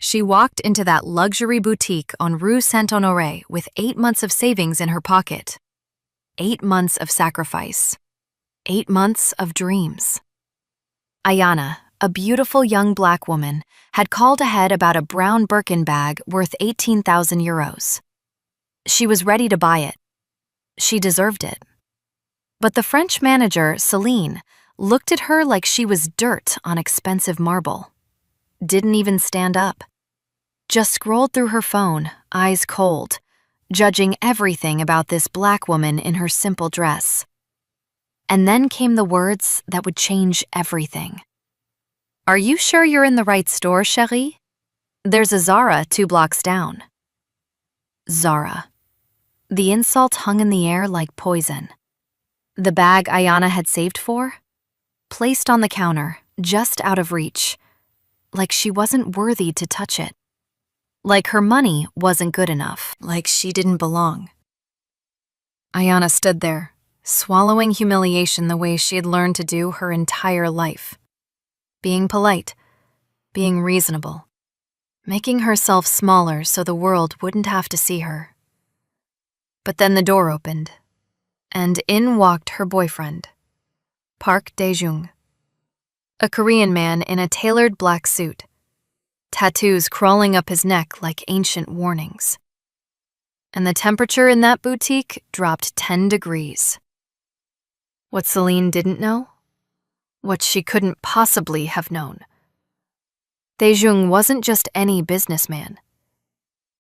She walked into that luxury boutique on Rue Saint-Honoré with 8 months of savings in her pocket. 8 months of sacrifice. 8 months of dreams. Ayana, a beautiful young black woman, had called ahead about a brown Birkin bag worth 18,000 euros. She was ready to buy it. She deserved it. But the French manager, Celine, looked at her like she was dirt on expensive marble. Didn't even stand up. Just scrolled through her phone, eyes cold, judging everything about this black woman in her simple dress. And then came the words that would change everything. "Are you sure you're in the right store, chérie? There's a Zara 2 blocks down." Zara. The insult hung in the air like poison. The bag Ayana had saved for? Placed on the counter, just out of reach. Like she wasn't worthy to touch it. Like her money wasn't good enough. Like she didn't belong. Ayana stood there, swallowing humiliation the way she had learned to do her entire life. Being polite, being reasonable, making herself smaller so the world wouldn't have to see her. But then the door opened, and in walked her boyfriend, Park Dae-jung, a Korean man in a tailored black suit, tattoos crawling up his neck like ancient warnings. And the temperature in that boutique dropped 10 degrees. What Celine didn't know? What she couldn't possibly have known. Dae-jung wasn't just any businessman.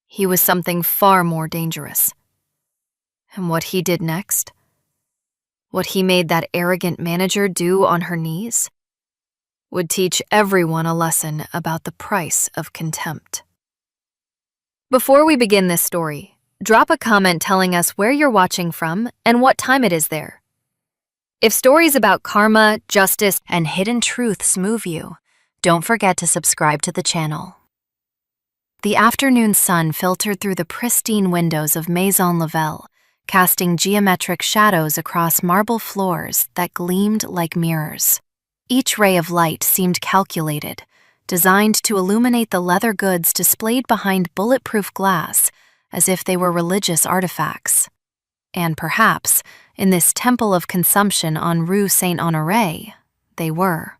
He was something far more dangerous. And what he did next? What he made that arrogant manager do on her knees? Would teach everyone a lesson about the price of contempt. Before we begin this story, drop a comment telling us where you're watching from and what time it is there. If stories about karma, justice, and hidden truths move you, don't forget to subscribe to the channel. The afternoon sun filtered through the pristine windows of Maison Lavelle, casting geometric shadows across marble floors that gleamed like mirrors. Each ray of light seemed calculated, designed to illuminate the leather goods displayed behind bulletproof glass as if they were religious artifacts. And perhaps, in this temple of consumption on Rue Saint-Honoré, they were.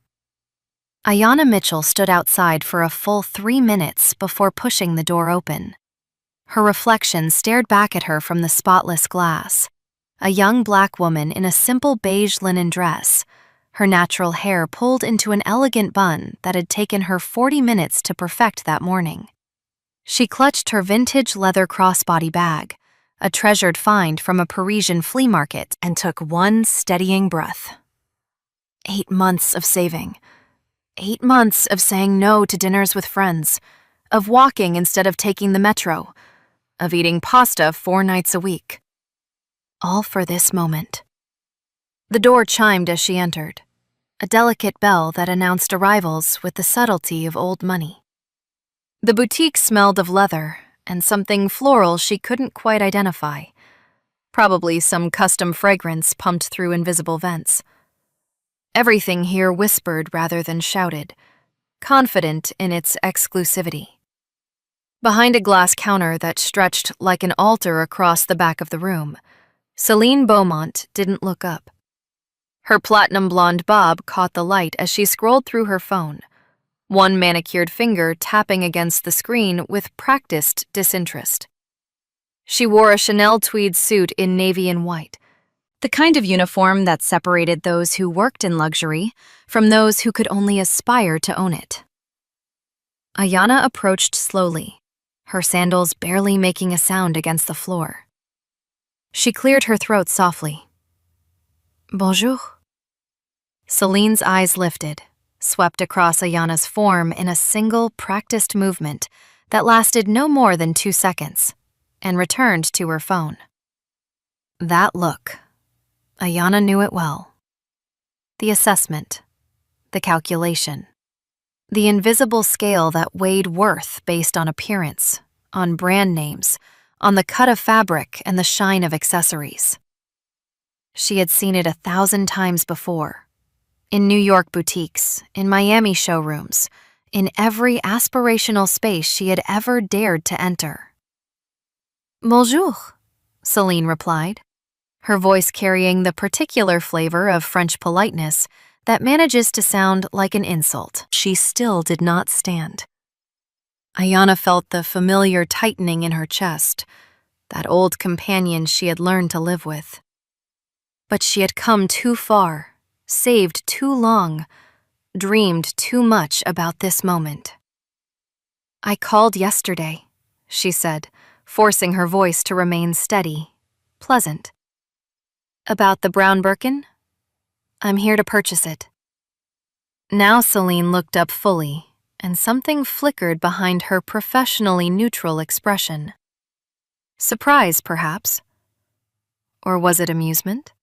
Ayana Mitchell stood outside for a full 3 minutes before pushing the door open. Her reflection stared back at her from the spotless glass, a young black woman in a simple beige linen dress, her natural hair pulled into an elegant bun that had taken her 40 minutes to perfect that morning. She clutched her vintage leather crossbody bag, a treasured find from a Parisian flea market, and took one steadying breath. 8 months of saving. 8 months of saying no to dinners with friends, of walking instead of taking the metro, of eating pasta 4 nights a week. All for this moment. The door chimed as she entered, a delicate bell that announced arrivals with the subtlety of old money. The boutique smelled of leather and something floral she couldn't quite identify, probably some custom fragrance pumped through invisible vents. Everything here whispered rather than shouted, confident in its exclusivity. Behind a glass counter that stretched like an altar across the back of the room, Celine Beaumont didn't look up. Her platinum blonde bob caught the light as she scrolled through her phone, one manicured finger tapping against the screen with practiced disinterest. She wore a Chanel tweed suit in navy and white, the kind of uniform that separated those who worked in luxury from those who could only aspire to own it. Ayana approached slowly, her sandals barely making a sound against the floor. She cleared her throat softly. Bonjour. Celine's eyes lifted, swept across Ayana's form in a single practiced movement that lasted no more than 2 seconds, and returned to her phone. That look. Ayana knew it well. The assessment, the calculation, the invisible scale that weighed worth based on appearance, on brand names, on the cut of fabric and the shine of accessories. She had seen it 1,000 times before, in New York boutiques, in Miami showrooms, in every aspirational space she had ever dared to enter. Bonjour, Celine replied, her voice carrying the particular flavor of French politeness that manages to sound like an insult. She still did not stand. Ayana felt the familiar tightening in her chest, that old companion she had learned to live with. But she had come too far, saved too long, dreamed too much about this moment. I called yesterday, she said, forcing her voice to remain steady, pleasant. About the brown Birkin? I'm here to purchase it. Now Celine looked up fully, and something flickered behind her professionally neutral expression. Surprise, perhaps? Or was it amusement?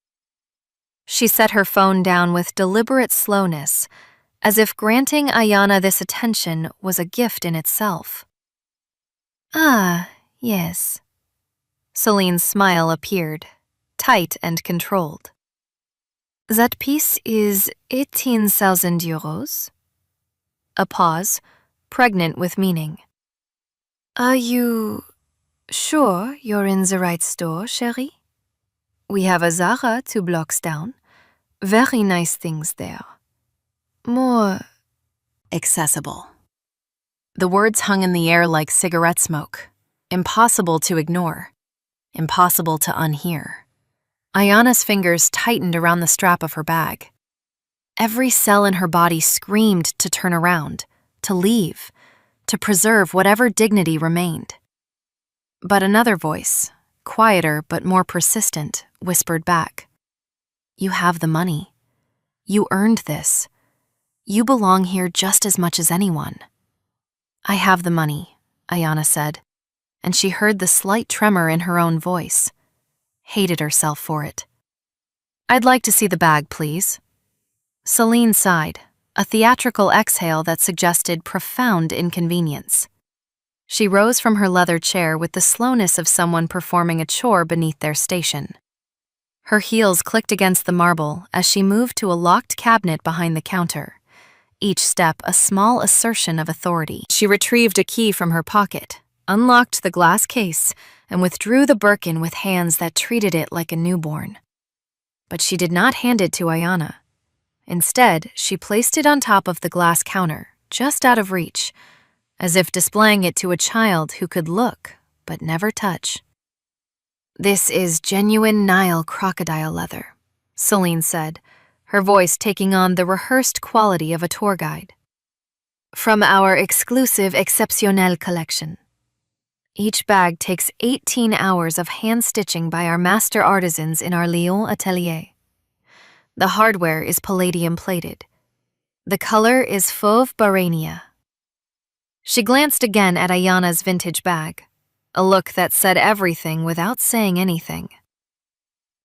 She set her phone down with deliberate slowness, as if granting Ayana this attention was a gift in itself. Ah, yes. Celine's smile appeared, tight and controlled. That piece is 18,000 euros? A pause, pregnant with meaning. Are you sure you're in the right store, chérie? We have a Zara 2 blocks down. Very nice things there. More accessible. The words hung in the air like cigarette smoke, impossible to ignore, impossible to unhear. Ayana's fingers tightened around the strap of her bag. Every cell in her body screamed to turn around, to leave, to preserve whatever dignity remained. But another voice, quieter but more persistent, whispered back. You have the money. You earned this. You belong here just as much as anyone. I have the money, Ayana said, and she heard the slight tremor in her own voice. Hated herself for it. I'd like to see the bag, please. Celine sighed, a theatrical exhale that suggested profound inconvenience. She rose from her leather chair with the slowness of someone performing a chore beneath their station. Her heels clicked against the marble as she moved to a locked cabinet behind the counter, each step a small assertion of authority. She retrieved a key from her pocket, unlocked the glass case, and withdrew the Birkin with hands that treated it like a newborn. But she did not hand it to Ayana. Instead, she placed it on top of the glass counter, just out of reach, as if displaying it to a child who could look but never touch. This is genuine Nile crocodile leather, Celine said, her voice taking on the rehearsed quality of a tour guide. From our exclusive Exceptionnel collection. Each bag takes 18 hours of hand-stitching by our master artisans in our Lyon atelier. The hardware is palladium-plated. The color is Fauve Barania. She glanced again at Ayana's vintage bag, a look that said everything without saying anything.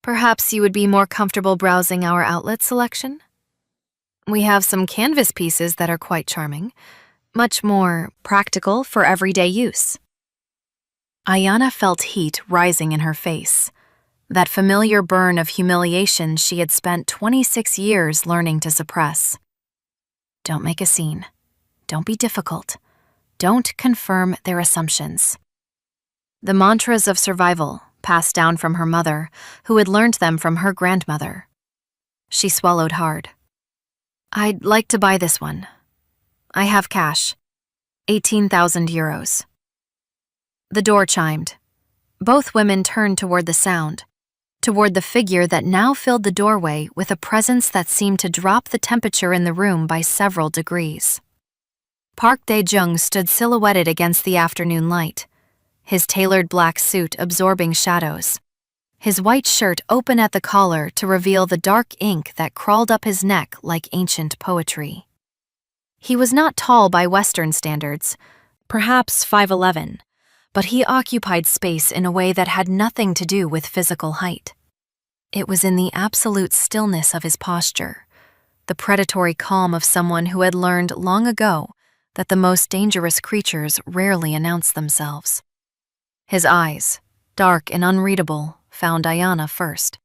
Perhaps you would be more comfortable browsing our outlet selection? We have some canvas pieces that are quite charming, much more practical for everyday use. Ayana felt heat rising in her face, that familiar burn of humiliation she had spent 26 years learning to suppress. Don't make a scene. Don't be difficult. Don't confirm their assumptions. The mantras of survival passed down from her mother, who had learned them from her grandmother. She swallowed hard. I'd like to buy this one. I have cash. 18,000 euros. The door chimed. Both women turned toward the sound, toward the figure that now filled the doorway with a presence that seemed to drop the temperature in the room by several degrees. Park Dae-jung stood silhouetted against the afternoon light, his tailored black suit absorbing shadows, his white shirt open at the collar to reveal the dark ink that crawled up his neck like ancient poetry. He was not tall by Western standards, perhaps 5'11", but he occupied space in a way that had nothing to do with physical height. It was in the absolute stillness of his posture, the predatory calm of someone who had learned long ago that the most dangerous creatures rarely announce themselves. His eyes, dark and unreadable, found Ayana first.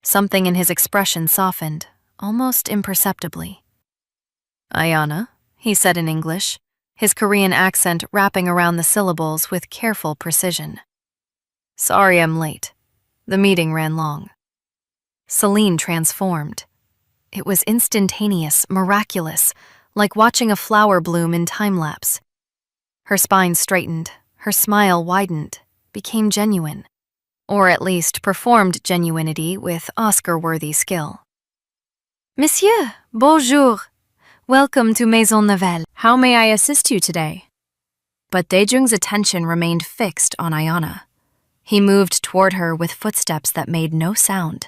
Something in his expression softened, almost imperceptibly. Ayana, he said in English, his Korean accent wrapping around the syllables with careful precision. Sorry I'm late. The meeting ran long. Celine transformed. It was instantaneous, miraculous, like watching a flower bloom in time-lapse. Her spine straightened, her smile widened, became genuine, or at least performed genuinity with Oscar-worthy skill. Monsieur, bonjour. Welcome to Maison Nouvelle. How may I assist you today? But Daejung's attention remained fixed on Ayana. He moved toward her with footsteps that made no sound.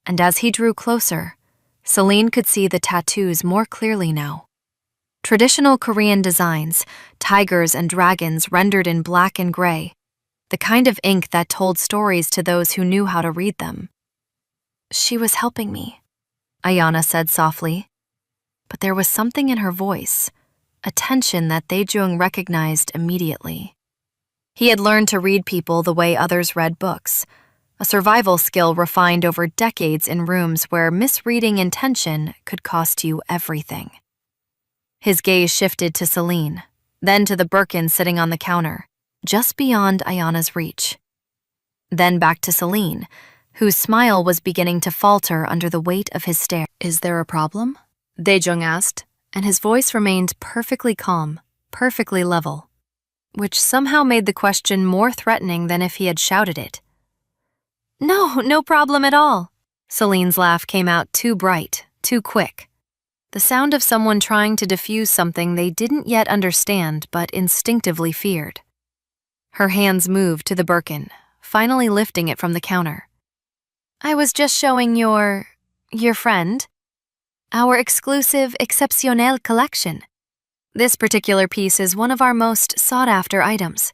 And as he drew closer, Celine could see the tattoos more clearly now. Traditional Korean designs, tigers and dragons rendered in black and gray, the kind of ink that told stories to those who knew how to read them. She was helping me, Ayana said softly. But there was something in her voice, a tension that Daejung recognized immediately. He had learned to read people the way others read books, a survival skill refined over decades in rooms where misreading intention could cost you everything. His gaze shifted to Celine, then to the Birkin sitting on the counter, just beyond Ayana's reach. Then back to Celine, whose smile was beginning to falter under the weight of his stare. Is there a problem? Daejung asked, and his voice remained perfectly calm, perfectly level, which somehow made the question more threatening than if he had shouted it. No problem at all. Celine's laugh came out too bright, too quick. The sound of someone trying to diffuse something they didn't yet understand but instinctively feared. Her hands moved to the Birkin, finally lifting it from the counter. I was just showing your friend our exclusive exceptionnel collection. This particular piece is one of our most sought-after items.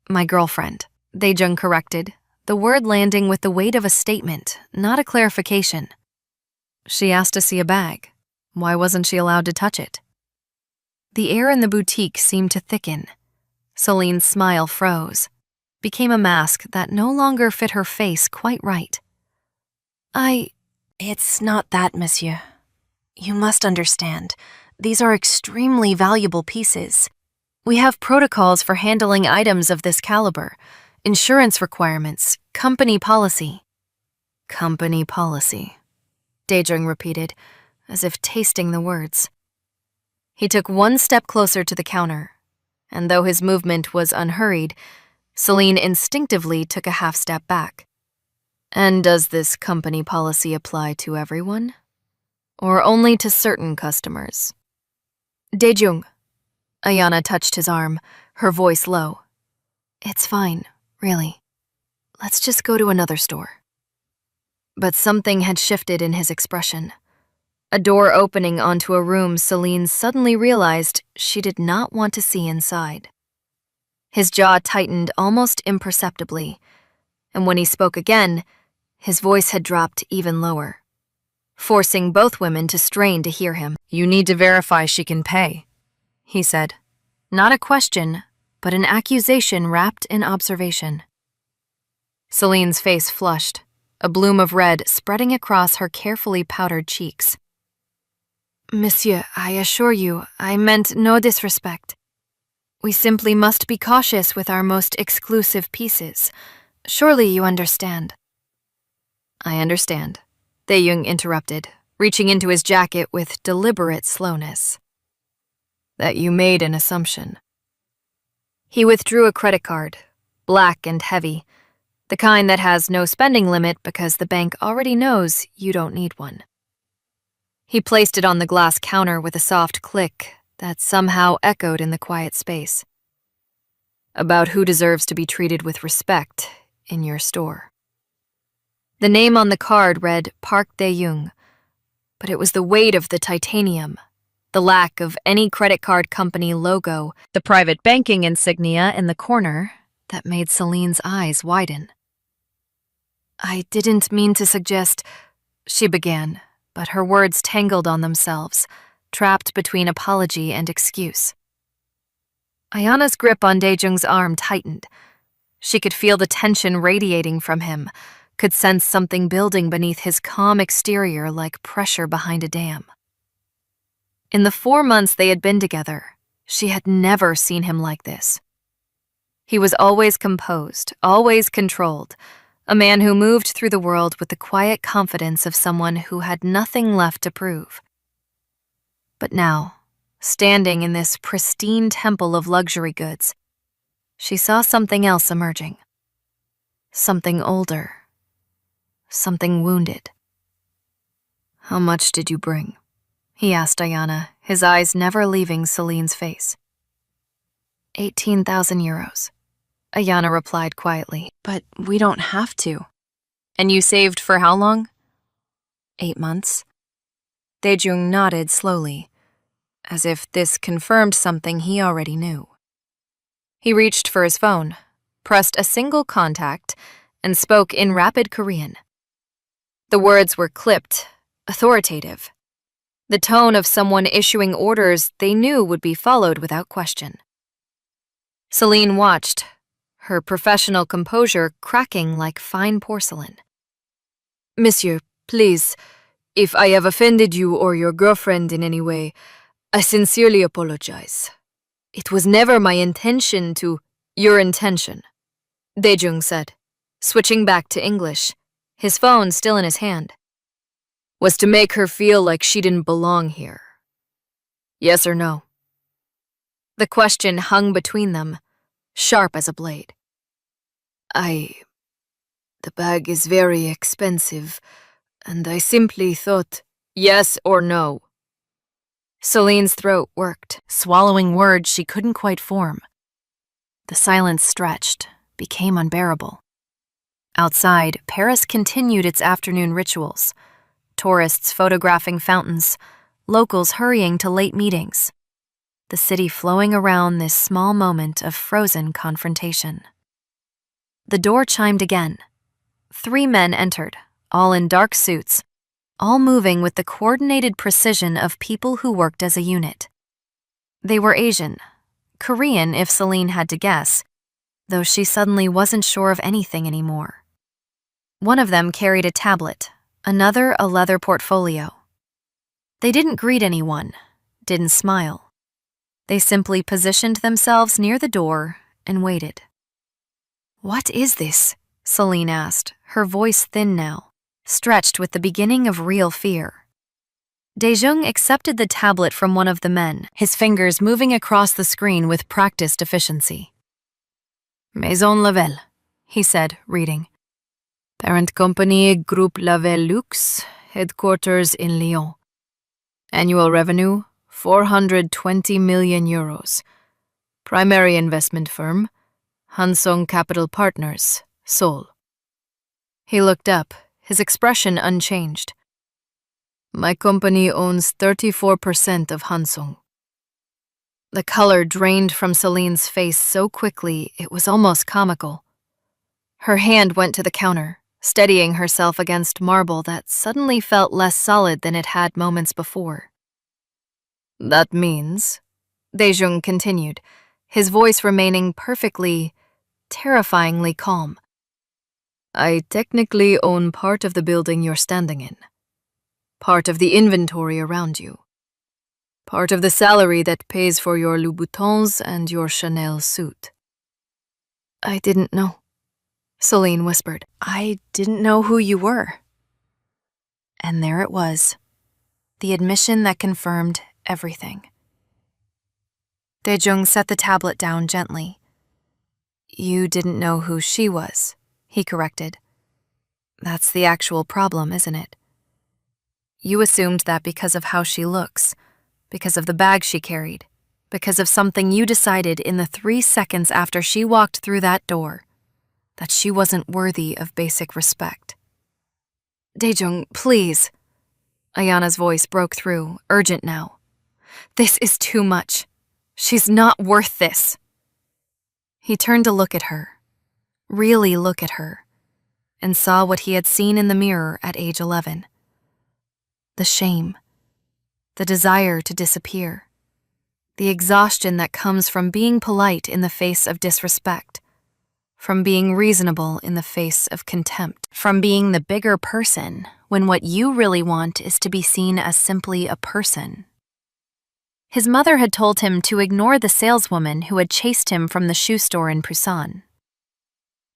My girlfriend, Daejung corrected, the word landing with the weight of a statement, not a clarification. She asked to see a bag. Why wasn't she allowed to touch it? The air in the boutique seemed to thicken. Celine's smile froze, became a mask that no longer fit her face quite right. It's not that, monsieur. You must understand. These are extremely valuable pieces. We have protocols for handling items of this caliber, insurance requirements, company policy. Company policy, Daejung repeated, as if tasting the words. He took one step closer to the counter, and though his movement was unhurried, Celine instinctively took a half step back. And does this company policy apply to everyone? Or only to certain customers? Daejung. Ayana touched his arm, her voice low. It's fine, really. Let's just go to another store. But something had shifted in his expression. A door opening onto a room Celine suddenly realized she did not want to see inside. His jaw tightened almost imperceptibly, and when he spoke again, his voice had dropped even lower, forcing both women to strain to hear him. You need to verify she can pay, he said. Not a question, but an accusation wrapped in observation. Celine's face flushed, a bloom of red spreading across her carefully powdered cheeks. Monsieur, I assure you, I meant no disrespect. We simply must be cautious with our most exclusive pieces. Surely you understand. I understand, Daejung interrupted, reaching into his jacket with deliberate slowness. That you made an assumption. He withdrew a credit card, black and heavy, the kind that has no spending limit because the bank already knows you don't need one. He placed it on the glass counter with a soft click that somehow echoed in the quiet space. About who deserves to be treated with respect in your store. The name on the card read Park Dae-young, but it was the weight of the titanium, the lack of any credit card company logo, the private banking insignia in the corner that made Celine's eyes widen. I didn't mean to suggest, she began, but her words tangled on themselves, trapped between apology and excuse. Ayana's grip on Daejung's arm tightened. She could feel the tension radiating from him, could sense something building beneath his calm exterior like pressure behind a dam. In the 4 months they had been together, she had never seen him like this. He was always composed, always controlled, a man who moved through the world with the quiet confidence of someone who had nothing left to prove. But now, standing in this pristine temple of luxury goods, she saw something else emerging. Something older. Something wounded. "How much did you bring?" he asked Ayana, his eyes never leaving Celine's face. 18,000 euros, Ayana replied quietly. "But we don't have to." "And you saved for how long?" 8 months. Daejung nodded slowly, as if this confirmed something he already knew. He reached for his phone, pressed a single contact, and spoke in rapid Korean. The words were clipped, authoritative. The tone of someone issuing orders they knew would be followed without question. Celine watched, her professional composure cracking like fine porcelain. "Monsieur, please, if I have offended you or your girlfriend in any way, I sincerely apologize. It was never my intention to—" "Your intention," Daejung said, switching back to English, his phone still in his hand, "was to make her feel like she didn't belong here. Yes or no?" The question hung between them, sharp as a blade. The bag is very expensive, and I simply thought—" "Yes or no?" Celine's throat worked, swallowing words she couldn't quite form. The silence stretched, became unbearable. Outside, Paris continued its afternoon rituals. Tourists photographing fountains, locals hurrying to late meetings. The city flowing around this small moment of frozen confrontation. The door chimed again. 3 men entered, all in dark suits, all moving with the coordinated precision of people who worked as a unit. They were Asian, Korean if Celine had to guess, though she suddenly wasn't sure of anything anymore. One of them carried a tablet, another a leather portfolio. They didn't greet anyone, didn't smile. They simply positioned themselves near the door and waited. "What is this?" Celine asked, her voice thin now, stretched with the beginning of real fear. Daejung accepted the tablet from one of the men, his fingers moving across the screen with practiced efficiency. "Maison Lavelle," he said, reading. "Parent company Groupe Lavelle Luxe, headquarters in Lyon. Annual revenue, 420 million euros. Primary investment firm, Hansong Capital Partners, Seoul." He looked up, his expression unchanged. "My company owns 34% of Hansong." The color drained from Celine's face so quickly it was almost comical. Her hand went to the counter, steadying herself against marble that suddenly felt less solid than it had moments before. "That means," Daejung continued, his voice remaining perfectly, terrifyingly calm, "I technically own part of the building you're standing in, part of the inventory around you, part of the salary that pays for your Louboutins and your Chanel suit." "I didn't know," Celine whispered. "I didn't know who you were." And there it was, the admission that confirmed everything. Daejung set the tablet down gently. "You didn't know who she was," he corrected. "That's the actual problem, isn't it? You assumed that because of how she looks, because of the bag she carried, because of something you decided in the 3 seconds after she walked through that door, that she wasn't worthy of basic respect." "Daejung, please." Ayana's voice broke through, urgent now. "This is too much. She's not worth this." He turned to look at her, really look at her, and saw what he had seen in the mirror at age 11. The shame, the desire to disappear, the exhaustion that comes from being polite in the face of disrespect, from being reasonable in the face of contempt, from being the bigger person when what you really want is to be seen as simply a person. His mother had told him to ignore the saleswoman who had chased him from the shoe store in Busan.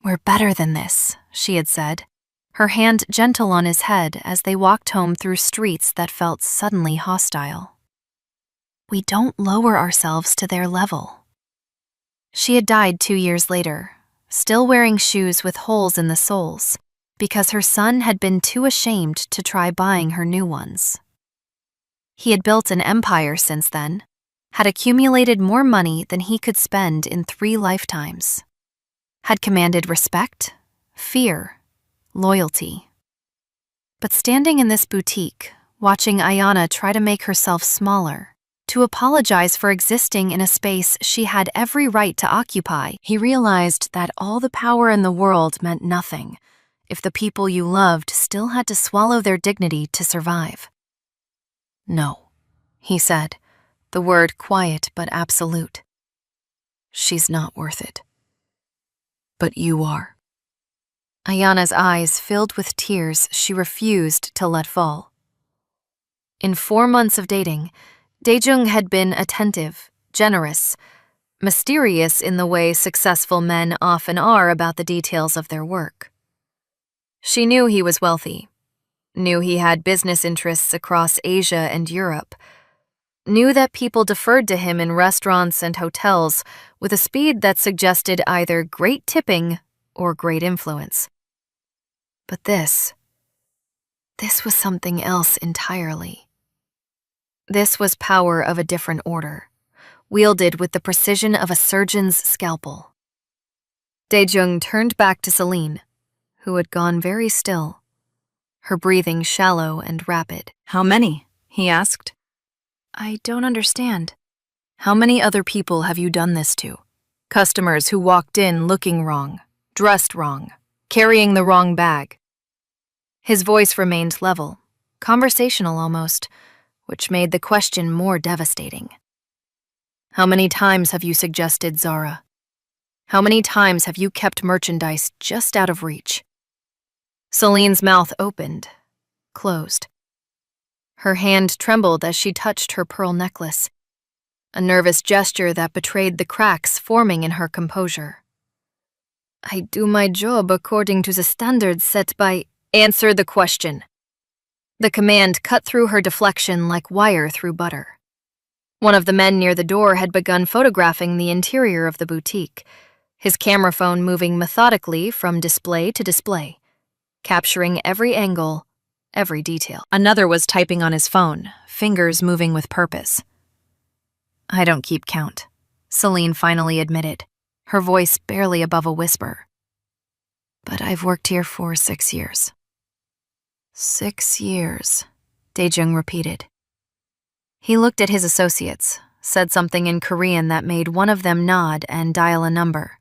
"We're better than this," she had said, her hand gentle on his head as they walked home through streets that felt suddenly hostile. "We don't lower ourselves to their level." She had died 2 years later, still wearing shoes with holes in the soles, because her son had been too ashamed to try buying her new ones. He had built an empire since then, had accumulated more money than he could spend in 3 lifetimes, had commanded respect, fear, loyalty. But standing in this boutique, watching Ayana try to make herself smaller, to apologize for existing in a space she had every right to occupy, he realized that all the power in the world meant nothing if the people you loved still had to swallow their dignity to survive. "No," he said, the word quiet but absolute. "She's not worth it. But you are." Ayana's eyes filled with tears she refused to let fall. In 4 months of dating, Daejung had been attentive, generous, mysterious in the way successful men often are about the details of their work. She knew he was wealthy, knew he had business interests across Asia and Europe, knew that people deferred to him in restaurants and hotels with a speed that suggested either great tipping or great influence. But this was something else entirely. This was power of a different order, wielded with the precision of a surgeon's scalpel. Daejung turned back to Celine, who had gone very still, her breathing shallow and rapid. "How many?" he asked. "I don't understand." "How many other people have you done this to? Customers who walked in looking wrong, dressed wrong, carrying the wrong bag." His voice remained level, conversational almost, which made the question more devastating. "How many times have you suggested Zara? How many times have you kept merchandise just out of reach?" Celine's mouth opened, closed. Her hand trembled as she touched her pearl necklace, a nervous gesture that betrayed the cracks forming in her composure. "I do my job according to the standards set by—" "Answer the question." The command cut through her deflection like wire through butter. One of the men near the door had begun photographing the interior of the boutique, his camera phone moving methodically from display to display, capturing every angle, every detail. Another was typing on his phone, fingers moving with purpose. "I don't keep count," Celine finally admitted, her voice barely above a whisper. "But I've worked here for 6 years." 6 years, Daejung repeated. He looked at his associates, said something in Korean that made one of them nod and dial a number.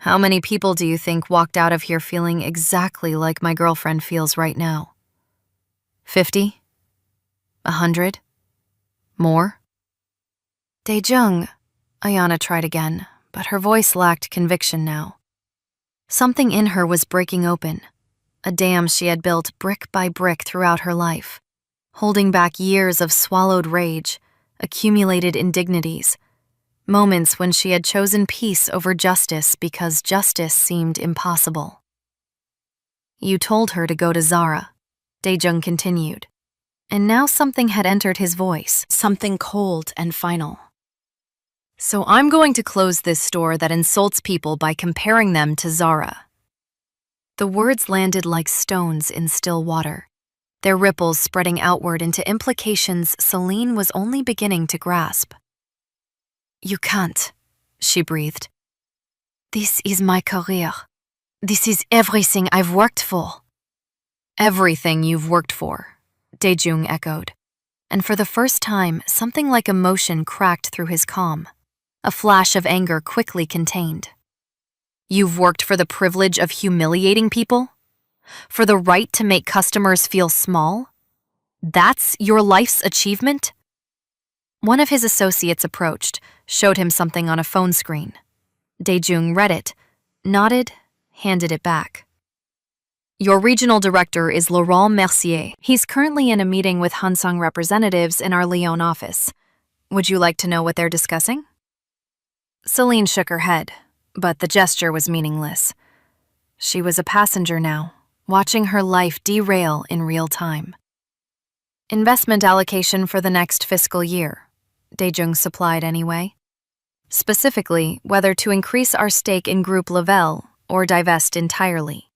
"How many people do you think walked out of here feeling exactly like my girlfriend feels right now? 50? 100? More?" "Daejung," Ayana tried again, but her voice lacked conviction now. Something in her was breaking open, a dam she had built brick by brick throughout her life, holding back years of swallowed rage, accumulated indignities, moments when she had chosen peace over justice because justice seemed impossible. "You told her to go to Zara," Daejung continued, and now something had entered his voice, something cold and final. "So I'm going to close this store that insults people by comparing them to Zara." The words landed like stones in still water, their ripples spreading outward into implications Celine was only beginning to grasp. "You can't," she breathed. "This is my career. This is everything I've worked for." "Everything you've worked for," Daejung echoed, and for the first time, something like emotion cracked through his calm, a flash of anger quickly contained. "You've worked for the privilege of humiliating people? For the right to make customers feel small? That's your life's achievement?" One of his associates approached, showed him something on a phone screen. Daejung read it, nodded, handed it back. "Your regional director is Laurent Mercier. He's currently in a meeting with Hansung representatives in our Lyon office. Would you like to know what they're discussing? Celine shook her head, but the gesture was meaningless. She was a passenger now, watching her life derail in real time. Investment allocation for the next fiscal year, Daejung supplied anyway. Specifically, whether to increase our stake in Group Lavelle or divest entirely.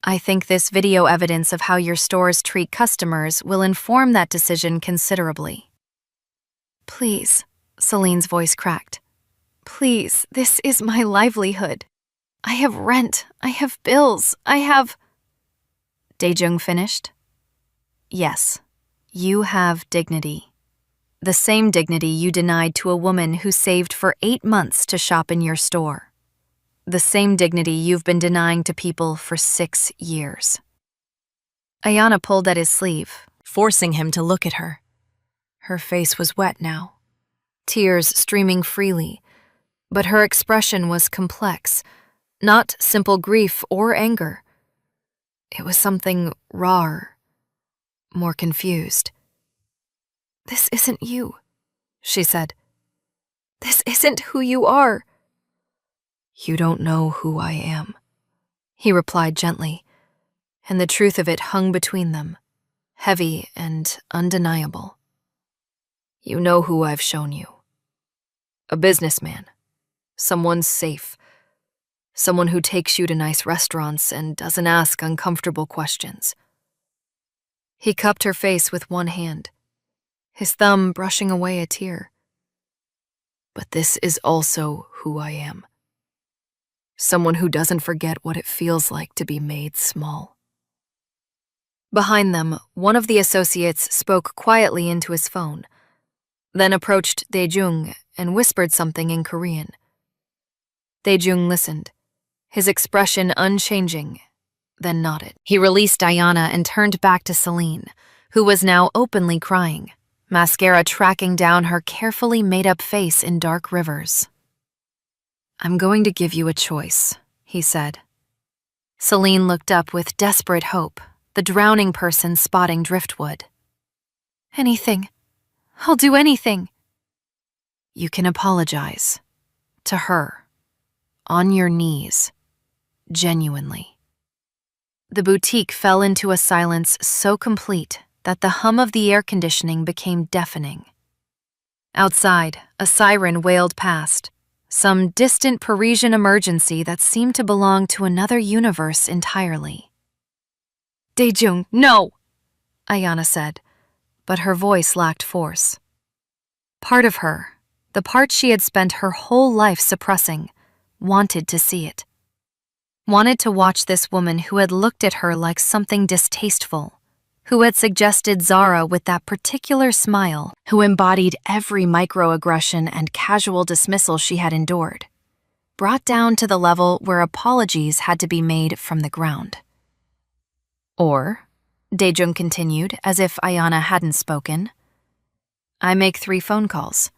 I think this video evidence of how your stores treat customers will inform that decision considerably. Please, Celine's voice cracked. Please, this is my livelihood. I have rent, I have bills, I have... Daejung finished. Yes, you have dignity. The same dignity you denied to a woman who saved for 8 months to shop in your store. The same dignity you've been denying to people for 6 years. Ayana pulled at his sleeve, forcing him to look at her. Her face was wet now, tears streaming freely, but her expression was complex, not simple grief or anger. It was something rawer, more confused. This isn't you, she said. This isn't who you are. You don't know who I am, he replied gently, and the truth of it hung between them, heavy and undeniable. You know who I've shown you. A businessman, someone safe, someone who takes you to nice restaurants and doesn't ask uncomfortable questions. He cupped her face with one hand, his thumb brushing away a tear. But this is also who I am. Someone who doesn't forget what it feels like to be made small. Behind them, one of the associates spoke quietly into his phone, then approached Daejung and whispered something in Korean. Daejung listened, his expression unchanging, then nodded. He released Ayana and turned back to Celine, who was now openly crying, mascara tracking down her carefully made-up face in dark rivers. I'm going to give you a choice, he said. Celine looked up with desperate hope, the drowning person spotting driftwood. Anything. I'll do anything. You can apologize. To her. On your knees. Genuinely. The boutique fell into a silence so complete that the hum of the air conditioning became deafening. Outside, a siren wailed past, some distant Parisian emergency that seemed to belong to another universe entirely. Daejung, no! Ayana said, but her voice lacked force. Part of her, the part she had spent her whole life suppressing, wanted to see it. Wanted to watch this woman who had looked at her like something distasteful, who had suggested Zara with that particular smile, who embodied every microaggression and casual dismissal she had endured, brought down to the level where apologies had to be made from the ground. Or, Daejung continued as if Ayana hadn't spoken, I make 3 phone calls.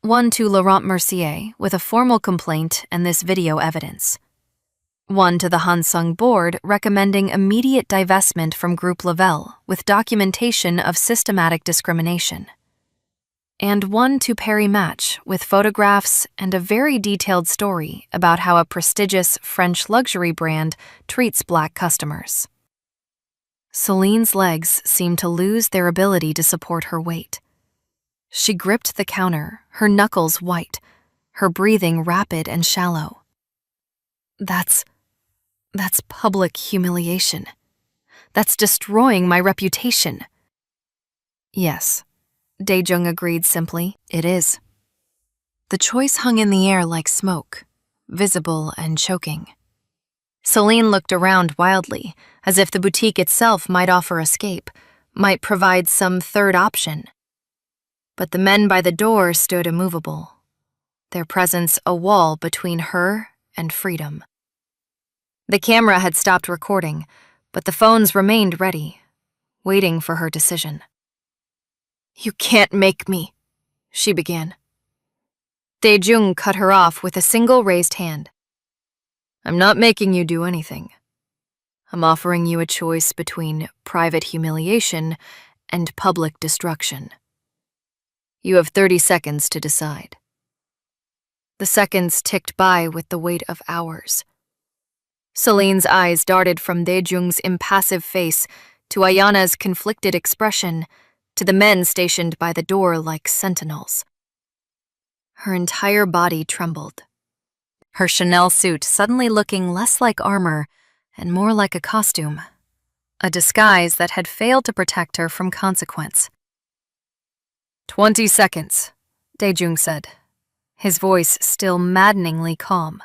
One to Laurent Mercier with a formal complaint and this video evidence. One to the Hansung board recommending immediate divestment from Group Lavelle with documentation of systematic discrimination. And one to Perry Match with photographs and a very detailed story about how a prestigious French luxury brand treats Black customers. Celine's legs seemed to lose their ability to support her weight. She gripped the counter, her knuckles white, her breathing rapid and shallow. That's public humiliation. That's destroying my reputation. Yes, Daejung agreed simply, it is. The choice hung in the air like smoke, visible and choking. Celine looked around wildly, as if the boutique itself might offer escape, might provide some third option. But the men by the door stood immovable, their presence a wall between her and freedom. The camera had stopped recording, but the phones remained ready, waiting for her decision. You can't make me, she began. Daejung cut her off with a single raised hand. I'm not making you do anything. I'm offering you a choice between private humiliation and public destruction. You have 30 seconds to decide. The seconds ticked by with the weight of hours. Celine's eyes darted from Daejung's impassive face to Ayana's conflicted expression to the men stationed by the door like sentinels. Her entire body trembled, her Chanel suit suddenly looking less like armor and more like a costume, a disguise that had failed to protect her from consequence. 20 seconds, Daejung said, his voice still maddeningly calm.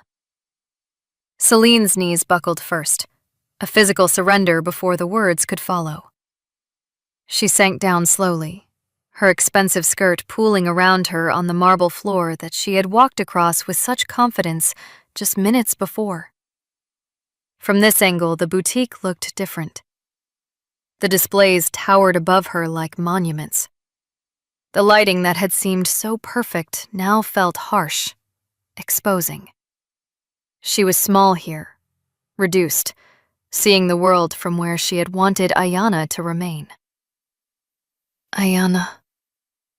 Celine's knees buckled first, a physical surrender before the words could follow. She sank down slowly, her expensive skirt pooling around her on the marble floor that she had walked across with such confidence just minutes before. From this angle, the boutique looked different. The displays towered above her like monuments. The lighting that had seemed so perfect now felt harsh, exposing. She was small here, reduced, seeing the world from where she had wanted Ayana to remain. Ayana.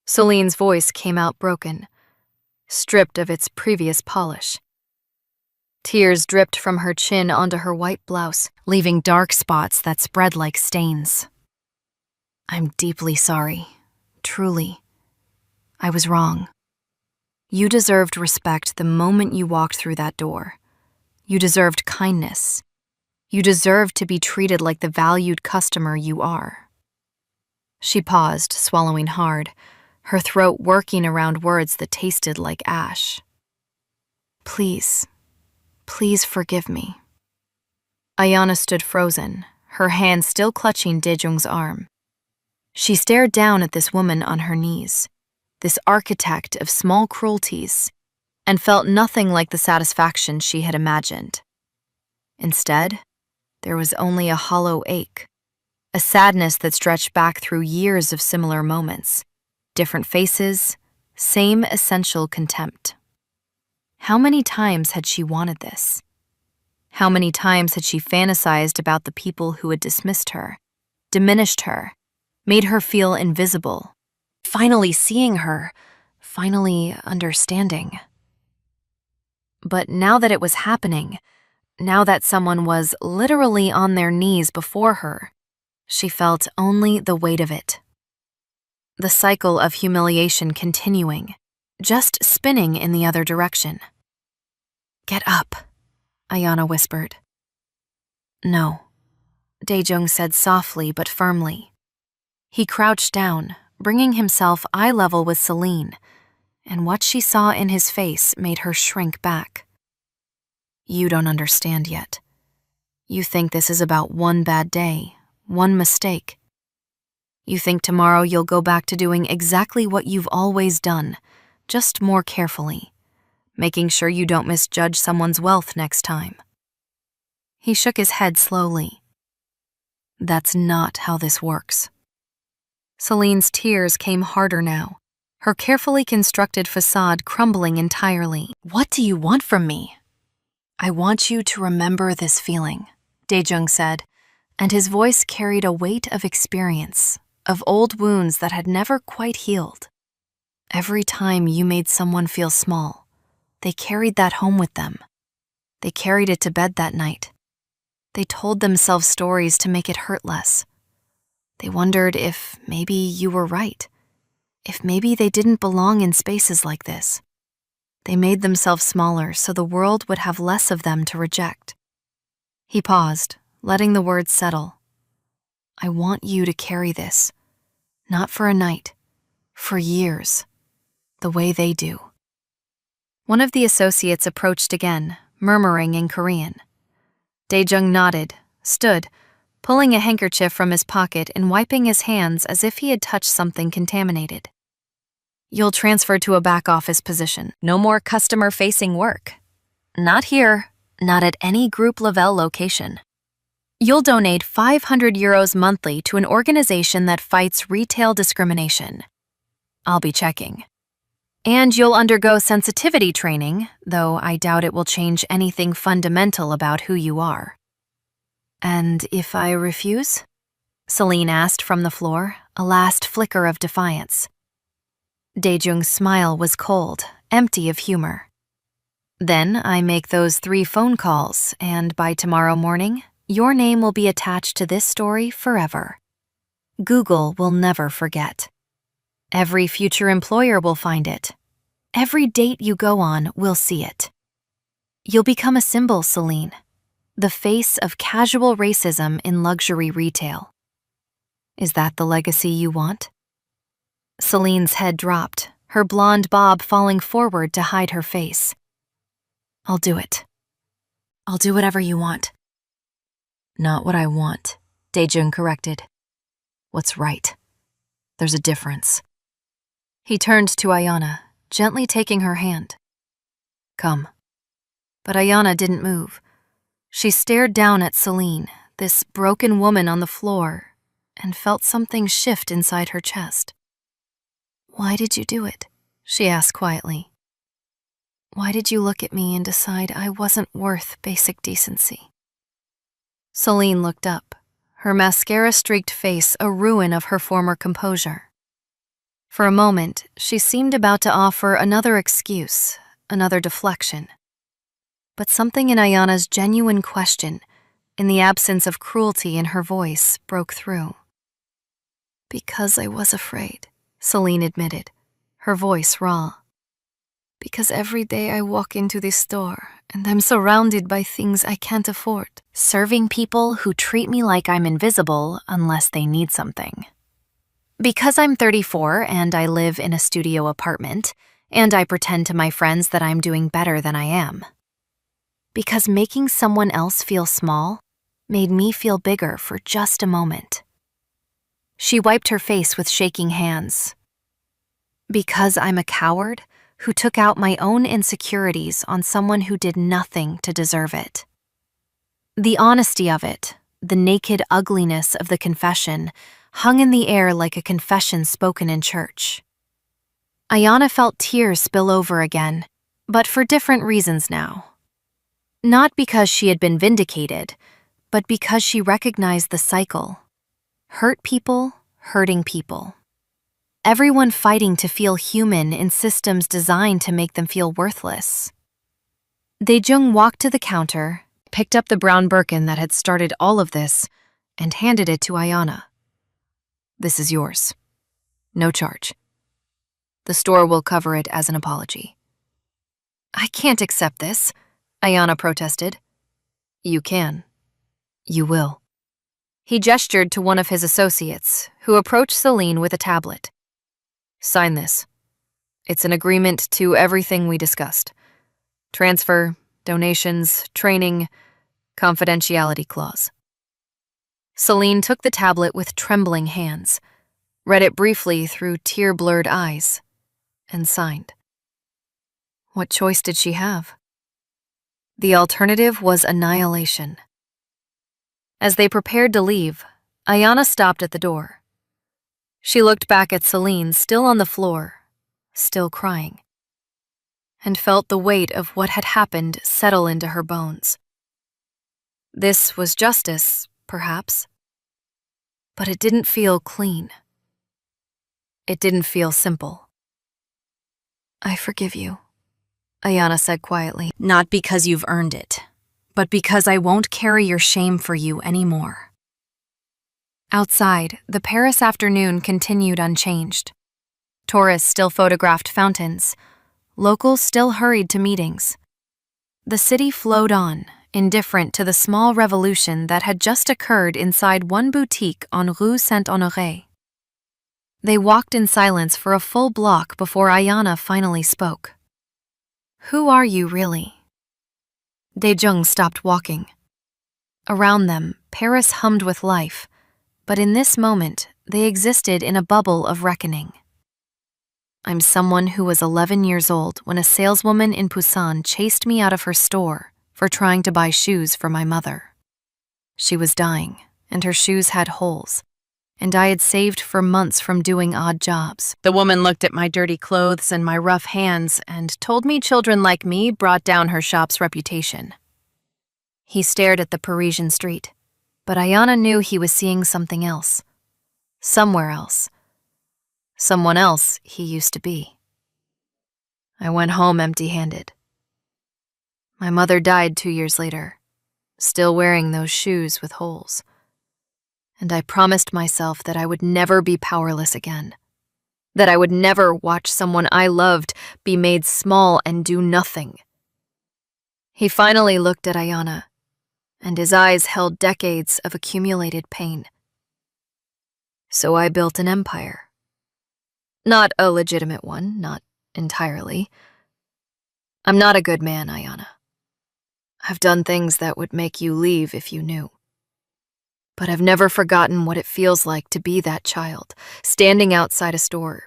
Celine's voice came out broken, stripped of its previous polish. Tears dripped from her chin onto her white blouse, leaving dark spots that spread like stains. I'm deeply sorry, truly. I was wrong. You deserved respect the moment you walked through that door. You deserved kindness. You deserved to be treated like the valued customer you are. She paused, swallowing hard, her throat working around words that tasted like ash. Please, please forgive me. Ayana stood frozen, her hand still clutching Daejung's arm. She stared down at this woman on her knees, this architect of small cruelties, and felt nothing like the satisfaction she had imagined. Instead, there was only a hollow ache, a sadness that stretched back through years of similar moments, different faces, same essential contempt. How many times had she wanted this? How many times had she fantasized about the people who had dismissed her, diminished her, made her feel invisible, finally seeing her, finally understanding? But now that it was happening, now that someone was literally on their knees before her, she felt only the weight of it. The cycle of humiliation continuing, just spinning in the other direction. Get up, Ayana whispered. No, Daejung said softly but firmly. He crouched down, bringing himself eye level with Celine, and what she saw in his face made her shrink back. You don't understand yet. You think this is about one bad day, one mistake. You think tomorrow you'll go back to doing exactly what you've always done, just more carefully, making sure you don't misjudge someone's wealth next time. He shook his head slowly. That's not how this works. Celine's tears came harder now, her carefully constructed facade crumbling entirely. What do you want from me? I want you to remember this feeling, Daejung said, and his voice carried a weight of experience, of old wounds that had never quite healed. Every time you made someone feel small, they carried that home with them. They carried it to bed that night. They told themselves stories to make it hurt less. They wondered if maybe you were right, if maybe they didn't belong in spaces like this. They made themselves smaller so the world would have less of them to reject. He paused, letting the words settle. I want you to carry this, not for a night, for years, the way they do. One of the associates approached again, murmuring in Korean. Daejung nodded, stood, pulling a handkerchief from his pocket and wiping his hands as if he had touched something contaminated. You'll transfer to a back-office position. No more customer-facing work. Not here, not at any group level location. You'll donate 500 euros monthly to an organization that fights retail discrimination. I'll be checking. And you'll undergo sensitivity training, though I doubt it will change anything fundamental about who you are. And if I refuse? Celine asked from the floor, a last flicker of defiance. Daejung's smile was cold, empty of humor. Then I make those 3 phone calls, and by tomorrow morning, your name will be attached to this story forever. Google will never forget. Every future employer will find it. Every date you go on will see it. You'll become a symbol, Celine, the face of casual racism in luxury retail. Is that the legacy you want? Celine's head dropped, her blonde bob falling forward to hide her face. I'll do it. I'll do whatever you want. Not what I want, Daejung corrected. What's right? There's a difference. He turned to Ayana, gently taking her hand. Come. But Ayana didn't move. She stared down at Celine, this broken woman on the floor, and felt something shift inside her chest. Why did you do it? She asked quietly. Why did you look at me and decide I wasn't worth basic decency? Celine looked up, her mascara-streaked face a ruin of her former composure. For a moment, she seemed about to offer another excuse, another deflection. But something in Ayana's genuine question, in the absence of cruelty in her voice, broke through. Because I was afraid, Celine admitted, her voice raw. Because every day I walk into this store and I'm surrounded by things I can't afford. Serving people who treat me like I'm invisible unless they need something. Because I'm 34 and I live in a studio apartment, and I pretend to my friends that I'm doing better than I am. Because making someone else feel small made me feel bigger for just a moment. She wiped her face with shaking hands. Because I'm a coward who took out my own insecurities on someone who did nothing to deserve it. The honesty of it, the naked ugliness of the confession, hung in the air like a confession spoken in church. Ayana felt tears spill over again, but for different reasons now. Not because she had been vindicated, but because she recognized the cycle. Hurt people, hurting people. Everyone fighting to feel human in systems designed to make them feel worthless. Daejung walked to the counter, picked up the brown Birkin that had started all of this, and handed it to Ayana. This is yours. No charge. The store will cover it as an apology. I can't accept this, Ayana protested. You can. You will. He gestured to one of his associates, who approached Celine with a tablet. Sign this. It's an agreement to everything we discussed. Transfer, donations, training, confidentiality clause. Celine took the tablet with trembling hands, read it briefly through tear-blurred eyes, and signed. What choice did she have? The alternative was annihilation. As they prepared to leave, Ayana stopped at the door. She looked back at Celine, still on the floor, still crying, and felt the weight of what had happened settle into her bones. This was justice, perhaps, but it didn't feel clean. It didn't feel simple. I forgive you, Ayana said quietly. Not because you've earned it, but because I won't carry your shame for you anymore. Outside, the Paris afternoon continued unchanged. Tourists still photographed fountains. Locals still hurried to meetings. The city flowed on, indifferent to the small revolution that had just occurred inside one boutique on Rue Saint-Honoré. They walked in silence for a full block before Ayana finally spoke. Who are you really? Daejung stopped walking. Around them, Paris hummed with life, but in this moment, they existed in a bubble of reckoning. I'm someone who was 11 years old when a saleswoman in Busan chased me out of her store for trying to buy shoes for my mother. She was dying, and her shoes had holes, and I had saved for months from doing odd jobs. The woman looked at my dirty clothes and my rough hands and told me children like me brought down her shop's reputation. He stared at the Parisian street, but Ayana knew he was seeing something else. Somewhere else. someone else he used to be. I went home empty-handed. My mother died 2 years later, still wearing those shoes with holes. And I promised myself that I would never be powerless again, that I would never watch someone I loved be made small and do nothing. He finally looked at Ayana, and his eyes held decades of accumulated pain. So I built an empire. Not a legitimate one, not entirely. I'm not a good man, Ayana. I've done things that would make you leave if you knew. But I've never forgotten what it feels like to be that child, standing outside a store,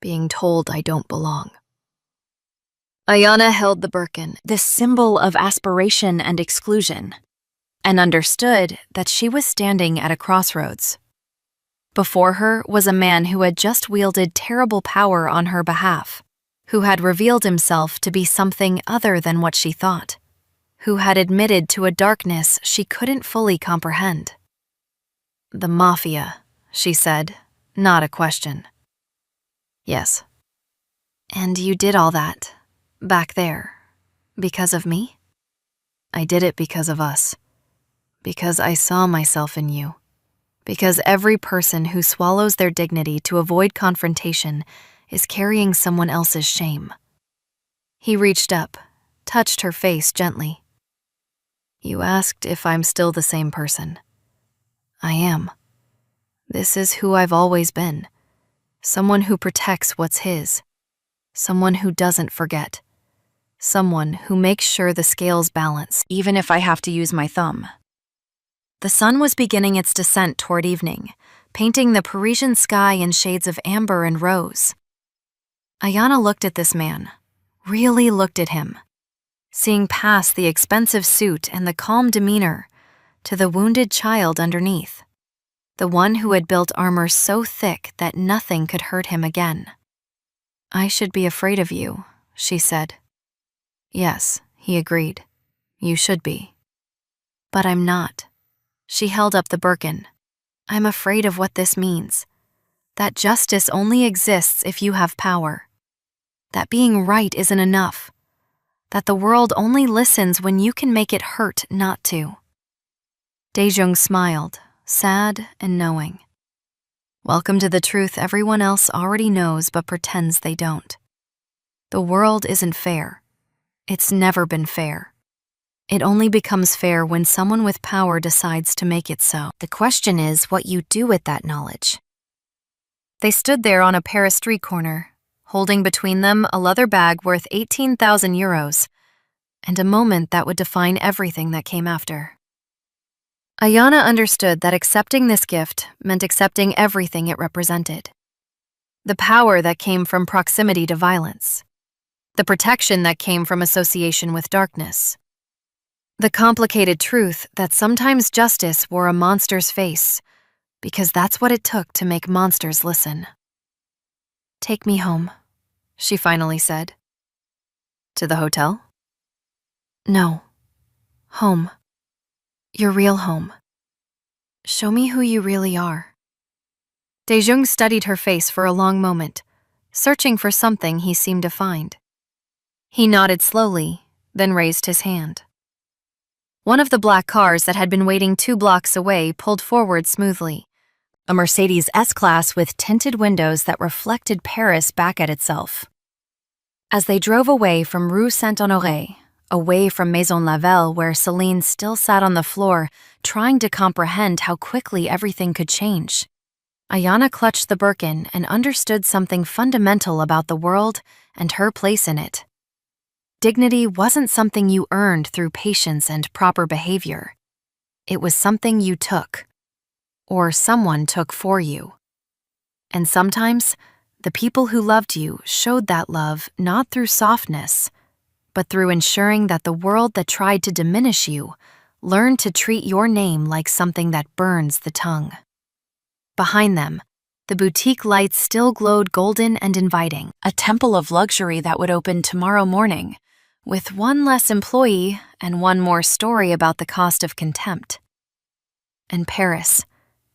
being told I don't belong. Ayana held the Birkin, This symbol of aspiration and exclusion, and understood that she was standing at a crossroads. Before her was a man who had just wielded terrible power on her behalf, who had revealed himself to be something other than what she thought, who had admitted to a darkness she couldn't fully comprehend. The Mafia, she said, not a question. Yes. And you did all that, back there, because of me? I did it because of us. Because I saw myself in you. Because every person who swallows their dignity to avoid confrontation is carrying someone else's shame. He reached up, touched her face gently. You asked if I'm still the same person. I am. This is who I've always been. Someone who protects what's his. Someone who doesn't forget. Someone who makes sure the scales balance, even if I have to use my thumb. The sun was beginning its descent toward evening, painting the Parisian sky in shades of amber and rose. Ayana looked at this man, really looked at him, seeing past the expensive suit and the calm demeanor to the wounded child underneath, the one who had built armor so thick that nothing could hurt him again. I should be afraid of you, she said. Yes, he agreed. You should be. But I'm not. She held up the Birkin. I'm afraid of what this means. That justice only exists if you have power. That being right isn't enough. That the world only listens when you can make it hurt not to. Daejung smiled, sad and knowing. Welcome to the truth everyone else already knows but pretends they don't. The world isn't fair. It's never been fair. It only becomes fair when someone with power decides to make it so. The question is what you do with that knowledge. They stood there on a Paris street corner, holding between them a leather bag worth 18,000 euros, and a moment that would define everything that came after. Ayana understood that accepting this gift meant accepting everything it represented. The power that came from proximity to violence. The protection that came from association with darkness. The complicated truth that sometimes justice wore a monster's face, because that's what it took to make monsters listen. Take me home, she finally said. To the hotel? No. Home. Your real home. Show me who you really are. Daejung studied her face for a long moment, searching for something he seemed to find. He nodded slowly, then raised his hand. One of the black cars that had been waiting 2 blocks away pulled forward smoothly. A Mercedes S-Class with tinted windows that reflected Paris back at itself. As they drove away from Rue Saint-Honoré, away from Maison Lavelle where Celine still sat on the floor, trying to comprehend how quickly everything could change, Ayana clutched the Birkin and understood something fundamental about the world and her place in it. Dignity wasn't something you earned through patience and proper behavior. It was something you took, or someone took for you. And sometimes, the people who loved you showed that love not through softness, but through ensuring that the world that tried to diminish you learned to treat your name like something that burns the tongue. Behind them, the boutique lights still glowed golden and inviting, a temple of luxury that would open tomorrow morning, with one less employee and one more story about the cost of contempt. And Paris,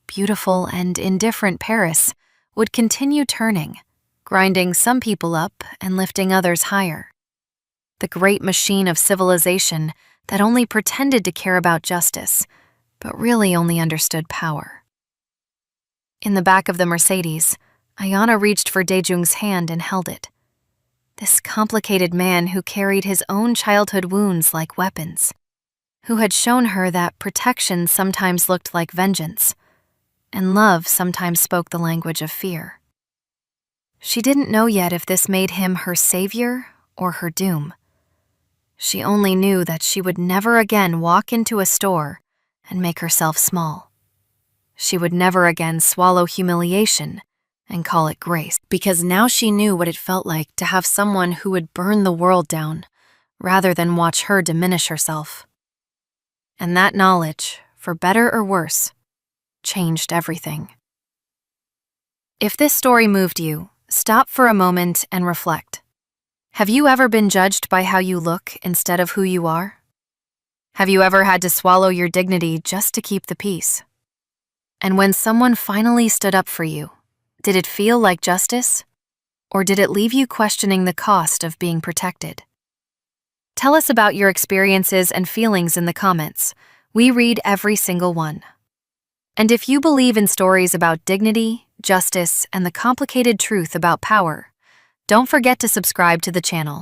beautiful and indifferent Paris, would continue turning, grinding some people up and lifting others higher. The great machine of civilization that only pretended to care about justice, but really only understood power. In the back of the Mercedes, Ayana reached for Daejung's hand and held it. This complicated man who carried his own childhood wounds like weapons, who had shown her that protection sometimes looked like vengeance, and love sometimes spoke the language of fear. She didn't know yet if this made him her savior or her doom. She only knew that she would never again walk into a store and make herself small. She would never again swallow humiliation and call it grace, because now she knew what it felt like to have someone who would burn the world down rather than watch her diminish herself. And that knowledge, for better or worse, changed everything. If this story moved you, stop for a moment and reflect. Have you ever been judged by how you look instead of who you are? Have you ever had to swallow your dignity just to keep the peace? And when someone finally stood up for you, did it feel like justice? Or did it leave you questioning the cost of being protected? Tell us about your experiences and feelings in the comments. We read every single one. And if you believe in stories about dignity, justice, and the complicated truth about power, don't forget to subscribe to the channel.